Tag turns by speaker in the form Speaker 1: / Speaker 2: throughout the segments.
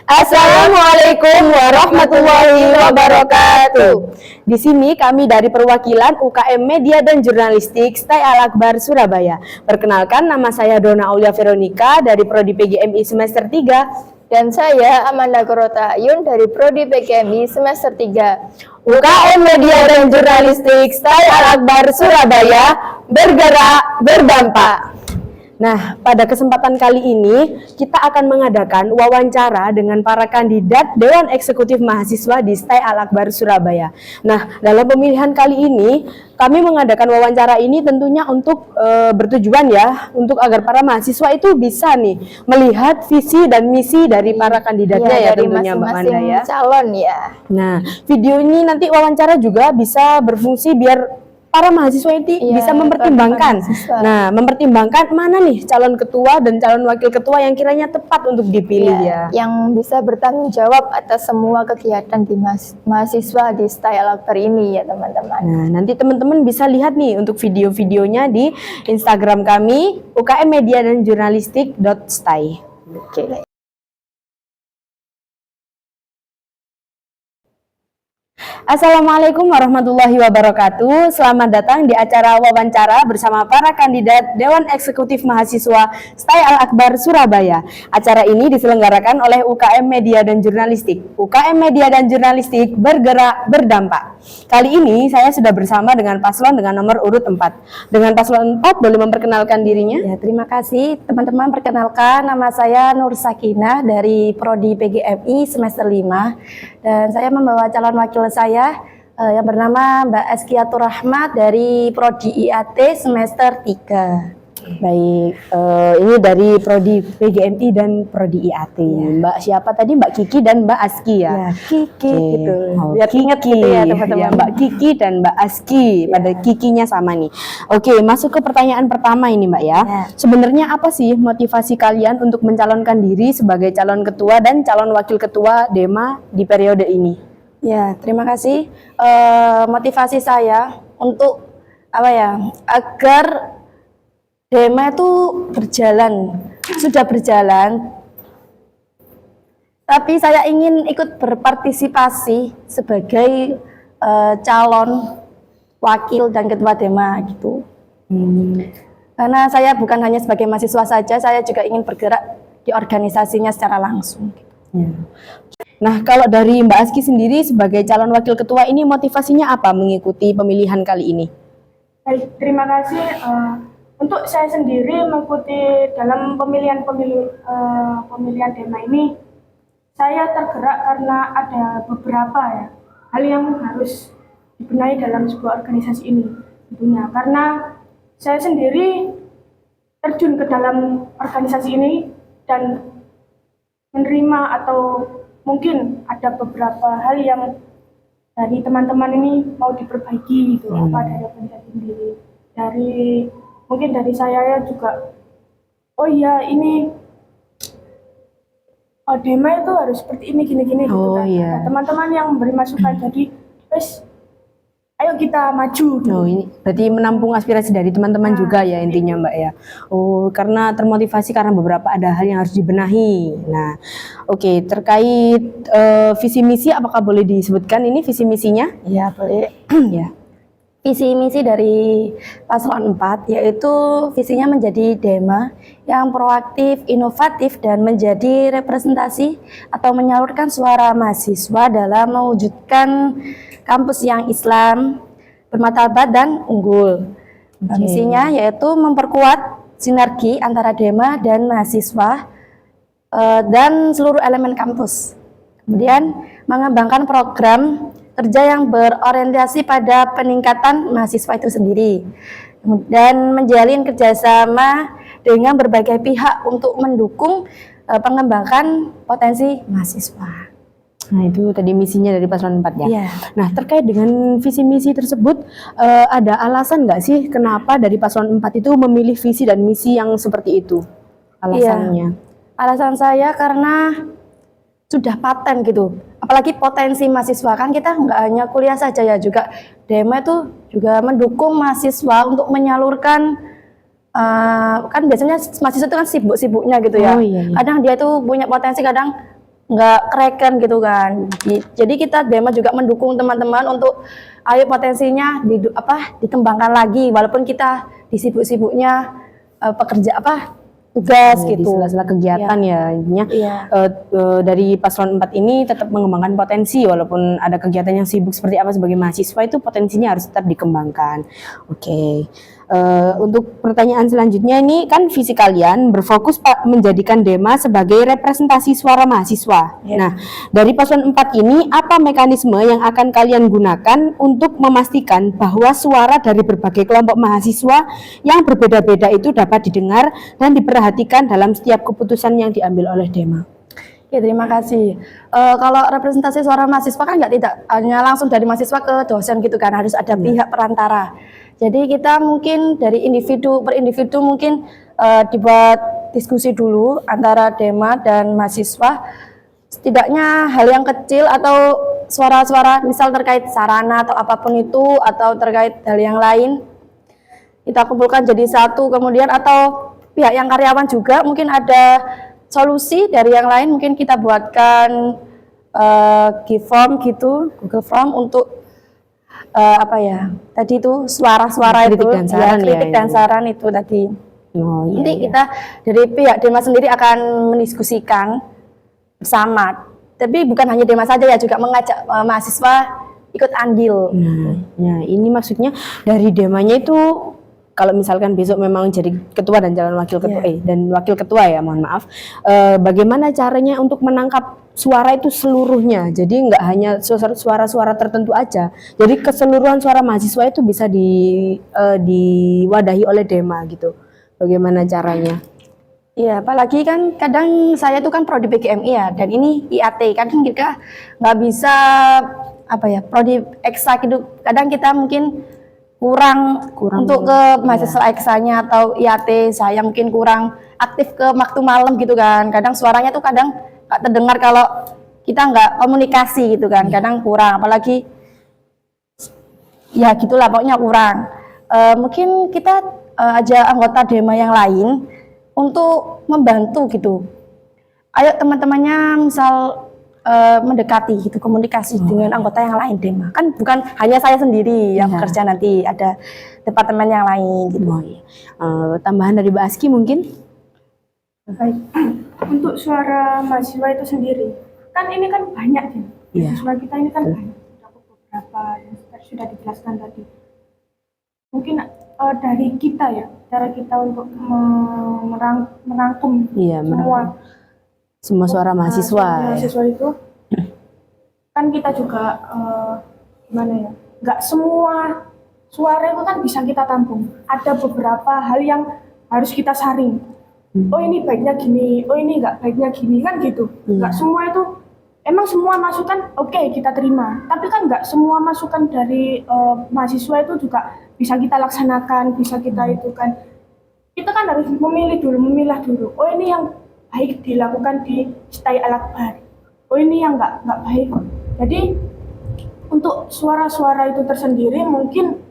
Speaker 1: Assalamualaikum warahmatullahi wabarakatuh. Di sini kami dari perwakilan UKM Media dan Jurnalistik STAI Al-Akbar Surabaya. Perkenalkan, nama saya Dona Aulia Veronica dari Prodi PGMI semester 3.
Speaker 2: Dan saya Amanda Korota Ayun dari Prodi PGMI semester 3.
Speaker 1: UKM Media dan Jurnalistik STAI Al-Akbar Surabaya, bergerak berdampak. Nah, pada kesempatan kali ini kita akan mengadakan wawancara dengan para kandidat Dewan Eksekutif Mahasiswa di STAI Al-Akbar Surabaya. Nah, dalam pemilihan kali ini kami mengadakan wawancara ini tentunya untuk bertujuan ya, untuk agar para mahasiswa itu bisa nih melihat visi dan misi dari para kandidatnya ya,
Speaker 2: dari
Speaker 1: tentunya Mbak Manda ya.
Speaker 2: Calon ya.
Speaker 1: Nah, video ini nanti wawancara juga bisa berfungsi biar para mahasiswa ini bisa mempertimbangkan. Mempertimbangkan mana nih calon ketua dan calon wakil ketua yang kiranya tepat untuk dipilih ya.
Speaker 2: Yang bisa bertanggung jawab atas semua kegiatan di mahasiswa di STAI Al-Akbar ini ya teman-teman.
Speaker 1: Nah, nanti teman-teman bisa lihat nih untuk video-videonya di Instagram kami ukmmedia dan jurnalistik.stai.
Speaker 2: Oke.
Speaker 1: Assalamualaikum warahmatullahi wabarakatuh. Selamat datang di acara wawancara bersama para kandidat Dewan Eksekutif Mahasiswa STAI Al-Akbar Surabaya. Acara ini diselenggarakan oleh UKM Media dan Jurnalistik. UKM Media dan Jurnalistik, bergerak berdampak. Kali ini saya sudah bersama dengan paslon dengan nomor urut 4. Dengan paslon 4 boleh memperkenalkan dirinya?
Speaker 2: Ya, terima kasih teman-teman. Perkenalkan, nama saya Nur Sakinah dari Prodi PGMI semester 5. Dan saya membawa calon wakil saya yang bernama Mbak Eskiatur Rahmat dari Prodi IAT semester 3.
Speaker 1: Baik, ini dari Prodi PGMI dan Prodi IAT. Ya. Mbak siapa tadi? Mbak Kiki dan Mbak Aski ya?
Speaker 2: Ya, Kiki gitu.
Speaker 1: Biar ingat gitu ya teman-teman. Ya, Mbak Kiki dan Mbak Aski, pada Kikinya sama nih. Oke, masuk ke pertanyaan pertama ini Mbak ya. Sebenarnya apa sih motivasi kalian untuk mencalonkan diri sebagai calon ketua dan calon wakil ketua DEMA di periode ini?
Speaker 2: Ya, terima kasih. Motivasi saya untuk agar DEMA itu sudah berjalan, tapi saya ingin ikut berpartisipasi sebagai calon wakil dan ketua DEMA gitu. Karena saya bukan hanya sebagai mahasiswa saja, saya juga ingin bergerak di organisasinya secara langsung.
Speaker 1: Ya. Nah, kalau dari Mbak Aski sendiri sebagai calon wakil ketua ini motivasinya apa mengikuti pemilihan kali ini?
Speaker 3: Baik, terima kasih. Untuk saya sendiri mengikuti dalam pemilihan DEMA ini, saya tergerak karena ada beberapa hal yang harus dibenahi dalam sebuah organisasi ini tentunya. Karena saya sendiri terjun ke dalam organisasi ini dan menerima atau mungkin ada beberapa hal yang dari teman-teman ini mau diperbaiki gitu, dari organisasi sendiri. Mungkin dari saya juga, oh iya ini DEMA itu harus seperti ini gini-gini gitu kan. Iya. Teman-teman yang memberi masukan, jadi ayo kita maju gitu.
Speaker 1: Oh, ini berarti menampung aspirasi dari teman-teman juga ya intinya Mbak ya. Oh, karena termotivasi karena beberapa ada hal yang harus dibenahi. Nah, oke, terkait visi misi apakah boleh disebutkan ini visi misinya?
Speaker 2: Ya, boleh.
Speaker 1: Ya.
Speaker 2: Visi misi dari paslon 4 yaitu visinya menjadi DEMA yang proaktif, inovatif, dan menjadi representasi atau menyalurkan suara mahasiswa dalam mewujudkan kampus yang Islam, bermartabat dan unggul. Misinya yaitu memperkuat sinergi antara DEMA dan mahasiswa dan seluruh elemen kampus. Kemudian mengembangkan program kerja yang berorientasi pada peningkatan mahasiswa itu sendiri dan menjalin kerjasama dengan berbagai pihak untuk mendukung pengembangan potensi mahasiswa.
Speaker 1: Nah, itu tadi misinya dari paslon 4 ya.
Speaker 2: Yeah.
Speaker 1: Nah, terkait dengan visi misi tersebut, ada alasan nggak sih kenapa dari paslon 4 itu memilih visi dan misi yang seperti itu? Alasannya?
Speaker 2: Alasan saya karena sudah paten gitu, apalagi potensi mahasiswa, kan kita nggak hanya kuliah saja ya, juga DEMA itu juga mendukung mahasiswa untuk menyalurkan kan biasanya mahasiswa itu kan sibuk-sibuknya gitu ya.
Speaker 1: Oh, iya.
Speaker 2: Kadang dia tuh punya potensi, kadang nggak kereken gitu kan. Jadi kita Dema juga mendukung teman-teman untuk ayo potensinya dikembangkan lagi walaupun kita disibuk-sibuknya pekerja tugas
Speaker 1: Di
Speaker 2: gitu.
Speaker 1: sela-sela kegiatan ya, intinya
Speaker 2: Iya.
Speaker 1: dari paslon 4 ini tetap mengembangkan potensi walaupun ada kegiatan yang sibuk seperti apa sebagai mahasiswa itu potensinya harus tetap dikembangkan. Oke. Untuk pertanyaan selanjutnya ini kan visi kalian berfokus menjadikan Dema sebagai representasi suara mahasiswa.
Speaker 2: Iya.
Speaker 1: Nah, dari paslon 4 ini apa mekanisme yang akan kalian gunakan untuk memastikan bahwa suara dari berbagai kelompok mahasiswa yang berbeda-beda itu dapat didengar dan diperhatikan dalam setiap keputusan yang diambil oleh Dema?
Speaker 2: Ya, terima kasih. Kalau representasi suara mahasiswa kan tidak hanya langsung dari mahasiswa ke dosen gitu kan, harus ada pihak perantara. Jadi kita mungkin dari individu per individu mungkin dibuat diskusi dulu antara Dema dan mahasiswa. Setidaknya hal yang kecil atau suara-suara misal terkait sarana atau apapun itu atau terkait hal yang lain kita kumpulkan jadi satu, kemudian atau pihak yang karyawan juga mungkin ada solusi dari yang lain, mungkin kita buatkan G-form gitu, Google Form untuk tadi itu suara-suara itu,
Speaker 1: Kritik dan saran
Speaker 2: kritik
Speaker 1: ya,
Speaker 2: dan
Speaker 1: ini.
Speaker 2: saran itu tadi.
Speaker 1: Oh, iya,
Speaker 2: Nanti
Speaker 1: iya.
Speaker 2: kita dari pihak Dema sendiri akan mendiskusikan bersama. Tapi bukan hanya Dema saja ya, juga mengajak mahasiswa ikut andil.
Speaker 1: Nah, ini maksudnya dari Demanya itu kalau misalkan besok memang jadi ketua dan calon wakil ketua dan wakil ketua ya, mohon maaf. Bagaimana caranya untuk menangkap suara itu seluruhnya? Jadi nggak hanya suara-suara tertentu aja. Jadi keseluruhan suara mahasiswa itu bisa diwadahi oleh Dema gitu. Bagaimana caranya?
Speaker 2: Iya, apalagi kan kadang saya tuh kan prodi PGMI ya, dan ini IAT, kadang kita nggak bisa prodi eksa gitu. Kadang kita mungkin kurang untuk ke mahasiswa eksanya atau IAT, saya mungkin kurang aktif ke waktu malam gitu kan. Kadang suaranya tuh kadang nggak terdengar kalau kita nggak komunikasi gitu kan, kadang kurang. Apalagi ya gitulah, pokoknya kurang. Mungkin kita ajak anggota Dema yang lain untuk membantu gitu. Ayo teman-temannya misal mendekati gitu, komunikasi dengan anggota yang lain Dema. Kan bukan hanya saya sendiri yang bekerja, nanti ada departemen yang lain gitu.
Speaker 1: Tambahan dari Mbak Aski mungkin?
Speaker 3: Baik. Untuk suara mahasiswa itu sendiri, kan ini kan banyak ya.
Speaker 1: Iya.
Speaker 3: Mahasiswa kita ini kan banyak. Beberapa yang sudah dijelaskan tadi. Mungkin dari kita ya, cara kita untuk merangkum
Speaker 1: Iya, semua suara mahasiswa.
Speaker 3: Mahasiswa itu kan kita juga gimana ya? Nggak semua suara itu kan bisa kita tampung. Ada beberapa hal yang harus kita saring. Oh ini baiknya gini, oh ini nggak baiknya gini, kan gitu. Nggak semua itu, emang semua masukan oke, kita terima. Tapi kan nggak semua masukan dari mahasiswa itu juga bisa kita laksanakan, bisa kita itu kan. Kita kan harus memilah dulu. Oh ini yang baik dilakukan di Istai Al-Akbar. Oh ini yang nggak baik. Jadi untuk suara-suara itu tersendiri mungkin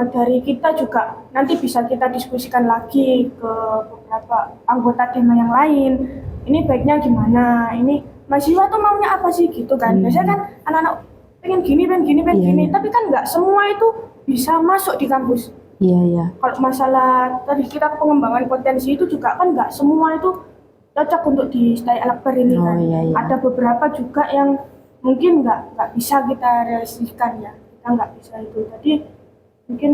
Speaker 3: dari kita juga nanti bisa kita diskusikan lagi ke beberapa anggota Dema yang lain. Ini baiknya gimana? Ini mahasiswa tuh maunya apa sih gitu kan? Biasanya kan anak-anak pengen gini. Tapi kan nggak semua itu bisa masuk di kampus.
Speaker 1: Iya.
Speaker 3: Kalau masalah tadi kita pengembangan potensi itu juga kan nggak semua itu cocok untuk di Istai Al-Akbar ini kan.
Speaker 1: Iya.
Speaker 3: Ada beberapa juga yang mungkin nggak bisa kita realisasikan ya. Kita nggak bisa itu. Jadi mungkin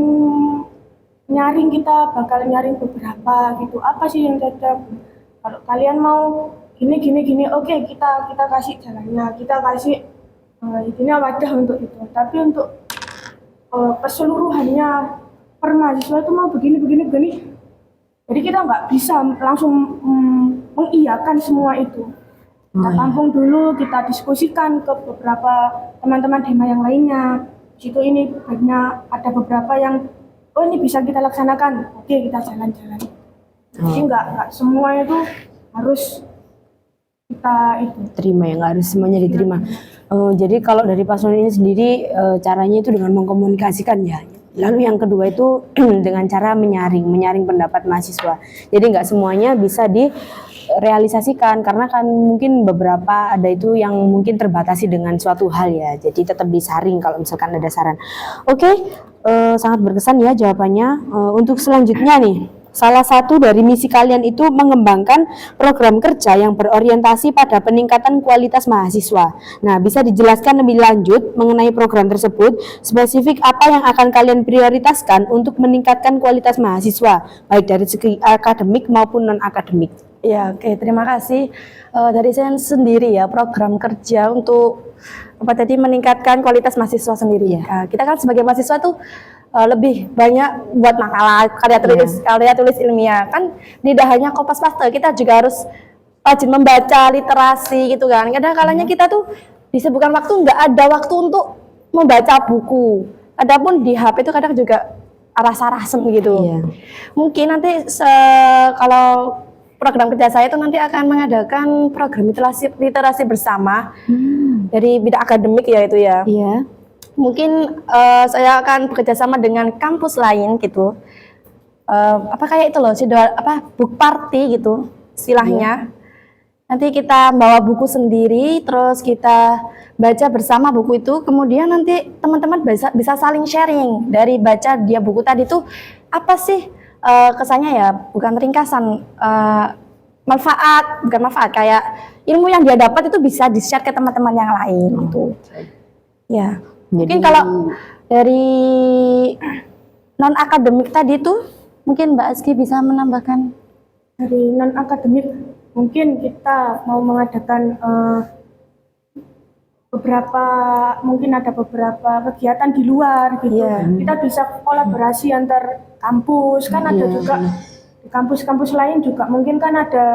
Speaker 3: kita bakal nyaring beberapa gitu. Apa sih yang cocok? Kalau kalian mau gini, oke kita kasih jalannya, kita kasih ini wadah untuk itu. Tapi untuk keseluruhannya per mahasiswa itu mau begini. Jadi kita nggak bisa langsung mengiyakan semua itu. Kita tampung dulu, kita diskusikan ke beberapa teman-teman Dema yang lainnya. Di situ ini baiknya ada beberapa yang ini bisa kita laksanakan. Oke, kita jalan-jalan. Jadi nggak semua itu harus kita itu
Speaker 1: terima ya, nggak harus semuanya diterima. Jadi kalau dari paslon ini sendiri caranya itu dengan mengkomunikasikan ya. Lalu yang kedua itu dengan cara menyaring pendapat mahasiswa. Jadi nggak semuanya bisa direalisasikan karena kan mungkin beberapa ada itu yang mungkin terbatasi dengan suatu hal ya. Jadi tetap disaring kalau misalkan ada saran. Oke, sangat berkesan ya jawabannya. Untuk selanjutnya nih. Salah satu dari misi kalian itu mengembangkan program kerja yang berorientasi pada peningkatan kualitas mahasiswa. Nah, bisa dijelaskan lebih lanjut mengenai program tersebut, spesifik apa yang akan kalian prioritaskan untuk meningkatkan kualitas mahasiswa, baik dari segi akademik maupun non-akademik.
Speaker 2: Ya, oke, terima kasih. Dari saya sendiri ya, program kerja untuk apa tadi meningkatkan kualitas mahasiswa sendiri. Kita kan sebagai mahasiswa tuh lebih banyak buat makalah, karya tulis ilmiah. Kan tidak hanya kopas paste, kita juga harus rajin membaca literasi gitu kan. Kadang kalanya kita tuh disebutkan waktu nggak ada waktu untuk membaca buku. Adapun di HP itu kadang juga rasa-rasem gitu. Mungkin nanti kalau program kerja saya itu nanti akan mengadakan program literasi bersama dari bidang akademik ya itu ya. Mungkin saya akan bekerjasama dengan kampus lain gitu. Apa kayak itu loh, book party gitu istilahnya. Nanti kita bawa buku sendiri, terus kita baca bersama buku itu. Kemudian nanti teman-teman bisa saling sharing dari baca dia buku tadi tuh apa sih kesannya ya, bukan ringkasan, bukan manfaat kayak ilmu yang dia dapat itu bisa di-share ke teman-teman yang lain gitu. Ya. Mungkin kalau dari non akademik tadi tuh mungkin Mbak Aski bisa menambahkan.
Speaker 3: Dari non akademik mungkin kita mau mengadakan mungkin ada beberapa kegiatan di luar gitu. Kita bisa kolaborasi antar kampus, kan ada juga di kampus-kampus lain juga mungkin kan ada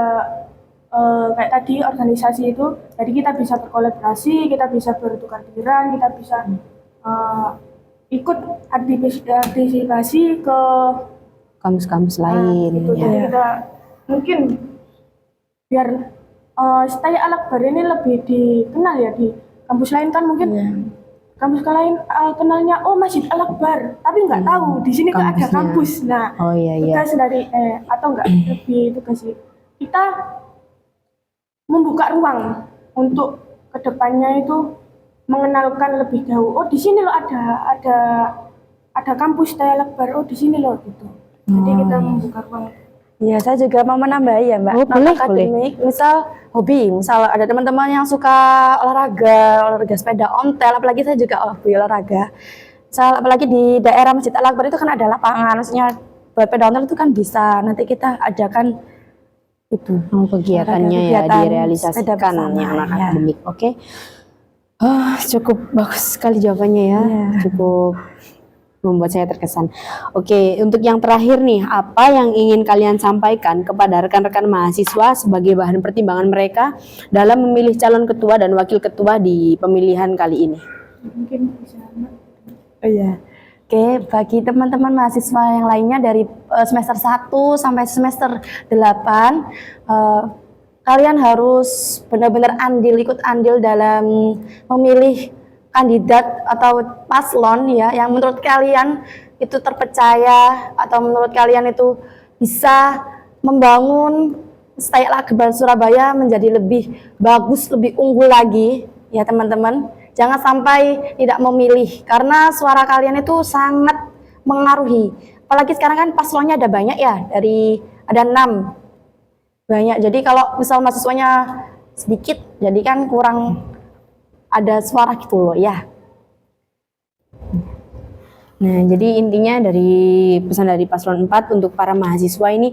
Speaker 3: kayak tadi organisasi itu, jadi kita bisa berkolaborasi, kita bisa bertukar pikiran, kita bisa ikut partisipasi ke
Speaker 1: kampus-kampus lain.
Speaker 3: Gitu. Jadi kita mungkin biar Stay Al-Akbar ini lebih dikenal ya di kampus lain kan mungkin kampus lain kenalnya Masjid Al-Akbar, tapi nggak tahu di sini kan ada kampus. Nah, tugas dari atau enggak lebih tugas kita membuka ruang untuk kedepannya itu mengenalkan lebih jauh. Di sini loh ada kampus Stay Al-Akbar. Di sini loh gitu. Jadi kita membuka ruang.
Speaker 2: Ya, saya juga mau menambahi ya Mbak. Akademik, misal hobi, misal ada teman-teman yang suka olahraga sepeda ontel, apalagi saya juga hobi olahraga. Misal apalagi di daerah Masjid Al-Akbar itu kan ada lapangan, maksudnya buat sepeda ontel itu kan bisa. Nanti kita ajakan itu
Speaker 1: kegiatannya ya direalisasikan yang akademik. Oke. Cukup bagus sekali jawabannya ya. Cukup membuat saya terkesan. Oke, untuk yang terakhir nih, apa yang ingin kalian sampaikan kepada rekan-rekan mahasiswa sebagai bahan pertimbangan mereka dalam memilih calon ketua dan wakil ketua di pemilihan kali ini?
Speaker 3: Mungkin bisa.
Speaker 2: Oke, bagi teman-teman mahasiswa yang lainnya dari semester 1 sampai semester 8, kalian harus benar-benar ikut andil dalam memilih kandidat atau paslon ya yang menurut kalian itu terpercaya atau menurut kalian itu bisa membangun Stay Al-Akbar Surabaya menjadi lebih bagus, lebih unggul lagi ya teman-teman. Jangan sampai tidak memilih karena suara kalian itu sangat mengaruhi. Apalagi sekarang kan paslonnya ada banyak ya, ada 6 banyak. Jadi kalau misal mahasiswanya sedikit, jadi kan kurang ada suara gitu loh ya. Nah, jadi intinya dari pesan dari paslon 4 untuk para mahasiswa ini,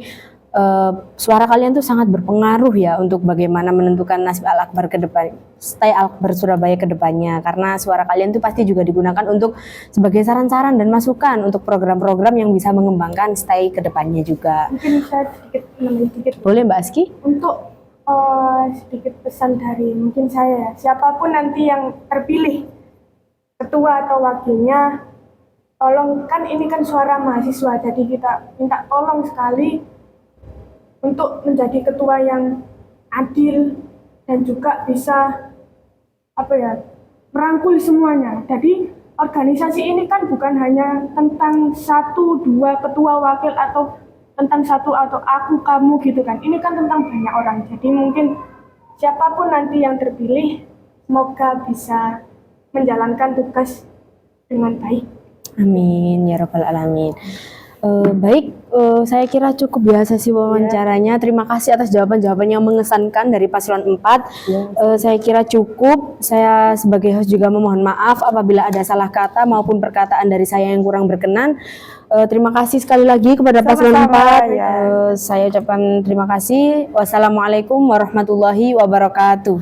Speaker 2: suara kalian tuh sangat berpengaruh ya untuk bagaimana menentukan nasib Al-Akbar ke depan, Stay Al-Akbar Surabaya ke depannya, karena suara kalian tuh pasti juga digunakan untuk sebagai saran-saran dan masukan untuk program-program yang bisa mengembangkan Stay ke depannya juga.
Speaker 3: Mungkin saya sedikit.
Speaker 1: Boleh Mbak Aski?
Speaker 3: Untuk sedikit pesan dari mungkin saya, siapapun nanti yang terpilih ketua atau wakilnya, tolong, kan ini kan suara mahasiswa, jadi kita minta tolong sekali untuk menjadi ketua yang adil dan juga bisa merangkul semuanya. Jadi organisasi ini kan bukan hanya tentang satu dua ketua wakil atau tentang satu atau aku kamu gitu kan. Ini kan tentang banyak orang. Jadi mungkin siapapun nanti yang terpilih, semoga bisa menjalankan tugas dengan baik.
Speaker 1: Amin ya rabbal alamin. Baik, saya kira cukup ya sesi wawancaranya. Terima kasih atas jawaban-jawaban yang mengesankan dari paslon 4. Saya kira cukup. Saya sebagai host juga memohon maaf apabila ada salah kata maupun perkataan dari saya yang kurang berkenan. Terima kasih sekali lagi kepada paslon 4. Saya ucapkan terima kasih. Wassalamualaikum warahmatullahi wabarakatuh.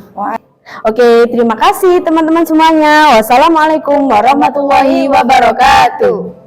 Speaker 1: Oke, terima kasih teman-teman semuanya. Wassalamualaikum warahmatullahi wabarakatuh.